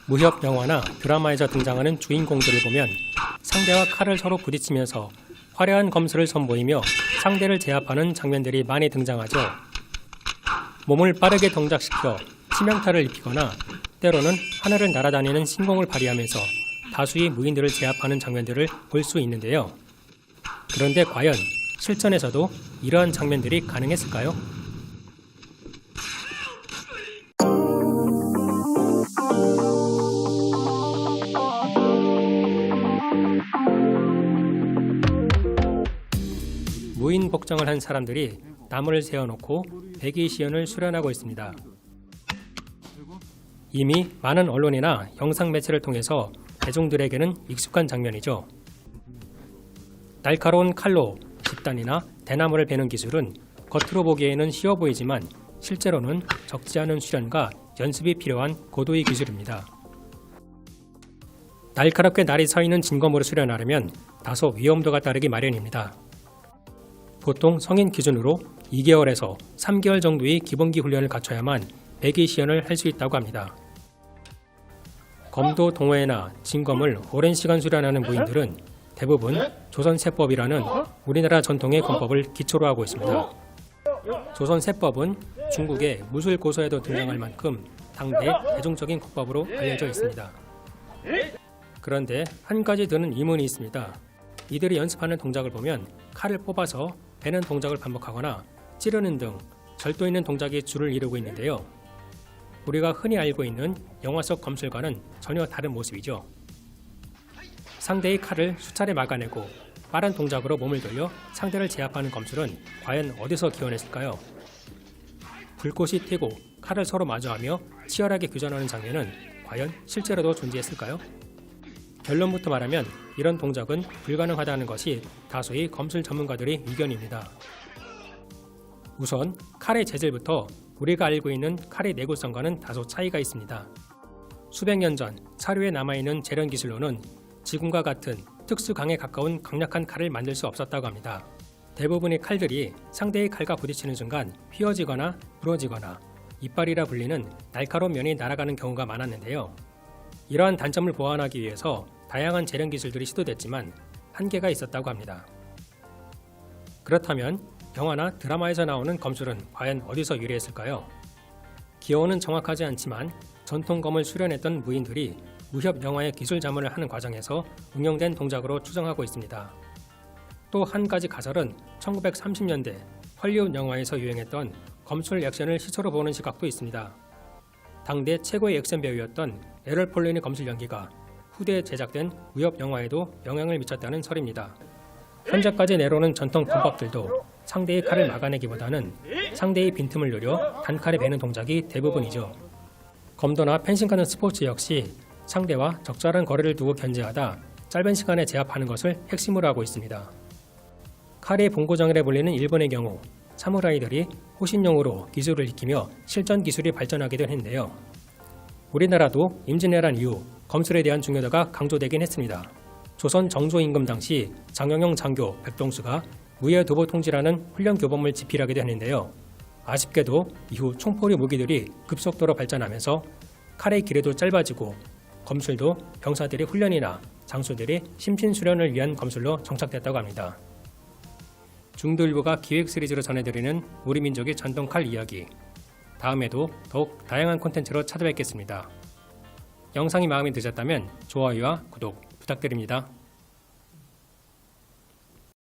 무협 영화나 드라마에서 등장하는 주인공들을 보면 상대와 칼을 서로 부딪히면서 화려한 검술을 선보이며 상대를 제압하는 장면들이 많이 등장하죠. 몸을 빠르게 동작시켜 치명타를 입히거나 때로는 하늘을 날아다니는 신공을 발휘하면서 다수의 무인들을 제압하는 장면들을 볼 수 있는데요. 그런데 과연 실전에서도 이러한 장면들이 가능했을까요? 무인 복장을 한 사람들이 나무를 세워놓고 백의시연을 수련하고 있습니다. 이미 많은 언론이나 영상 매체를 통해서 대중들에게는 익숙한 장면이죠. 날카로운 칼로 집단이나 대나무를 베는 기술은 겉으로 보기에는 쉬워 보이지만 실제로는 적지 않은 수련과 연습이 필요한 고도의 기술입니다. 날카롭게 날이 서 있는 진검으로 수련하려면 다소 위험도가 따르기 마련입니다. 보통 성인 기준으로 2개월에서 3개월 정도의 기본기 훈련을 갖춰야만 백의시연을 할 수 있다고 합니다. 검도 동호회나 진검을 오랜 시간 수련하는 무인들은 대부분 조선세법이라는 우리나라 전통의 권법을 기초로 하고 있습니다. 조선세법은 중국의 무술고서에도 등장할 만큼 당대 대중적인 권법으로 알려져 있습니다. 그런데 한 가지 드는 의문이 있습니다. 이들이 연습하는 동작을 보면 칼을 뽑아서 베는 동작을 반복하거나 찌르는 등 절도 있는 동작이 주를 이루고 있는데요. 우리가 흔히 알고 있는 영화 속 검술과는 전혀 다른 모습이죠. 상대의 칼을 수차례 막아내고 빠른 동작으로 몸을 돌려 상대를 제압하는 검술은 과연 어디서 기원했을까요? 불꽃이 튀고 칼을 서로 마주하며 치열하게 교전하는 장면은 과연 실제로도 존재했을까요? 결론부터 말하면 이런 동작은 불가능하다는 것이 다수의 검술 전문가들의 의견입니다. 우선 칼의 재질부터 우리가 알고 있는 칼의 내구성과는 다소 차이가 있습니다. 수백 년 전 사료에 남아있는 재련 기술로는 지금과 같은 특수강에 가까운 강력한 칼을 만들 수 없었다고 합니다. 대부분의 칼들이 상대의 칼과 부딪히는 순간 휘어지거나 부러지거나 이빨이라 불리는 날카로운 면이 날아가는 경우가 많았는데요. 이러한 단점을 보완하기 위해서 다양한 재련 기술들이 시도됐지만 한계가 있었다고 합니다. 그렇다면 영화나 드라마에서 나오는 검술은 과연 어디서 유래했을까요? 기원은 정확하지 않지만 전통검을 수련했던 무인들이 무협 영화의 기술 자문을 하는 과정에서 응용된 동작으로 추정하고 있습니다. 또 한 가지 가설은 1930년대 헐리우드 영화에서 유행했던 검술 액션을 시초로 보는 시각도 있습니다. 당대 최고의 액션 배우였던 에럴 폴린의 검술 연기가 후대에 제작된 무협 영화에도 영향을 미쳤다는 설입니다. 현재까지 내려오는 전통 검법들도 상대의 칼을 막아내기보다는 상대의 빈틈을 노려 단칼에 베는 동작이 대부분이죠. 검도나 펜싱 같은 스포츠 역시 상대와 적절한 거리를 두고 견제하다 짧은 시간에 제압하는 것을 핵심으로 하고 있습니다. 칼의 본고장이라 불리는 일본의 경우 사무라이들이 호신용으로 기술을 익히며 실전 기술이 발전하기도 했는데요. 우리나라도 임진왜란 이후 검술에 대한 중요도가 강조되긴 했습니다. 조선 정조임금 당시 장영영 장교 백동수가 무예도보 통지라는 훈련 교범을 집필하기도 했는데요. 아쉽게도 이후 총포류 무기들이 급속도로 발전하면서 칼의 길이도 짧아지고 검술도 병사들의 훈련이나 장수들이 심신수련을 위한 검술로 정착됐다고 합니다. 중도일보가 기획 시리즈로 전해드리는 우리 민족의 전통 칼 이야기. 다음에도 더욱 다양한 콘텐츠로 찾아뵙겠습니다. 영상이 마음에 드셨다면 좋아요와 구독 부탁드립니다.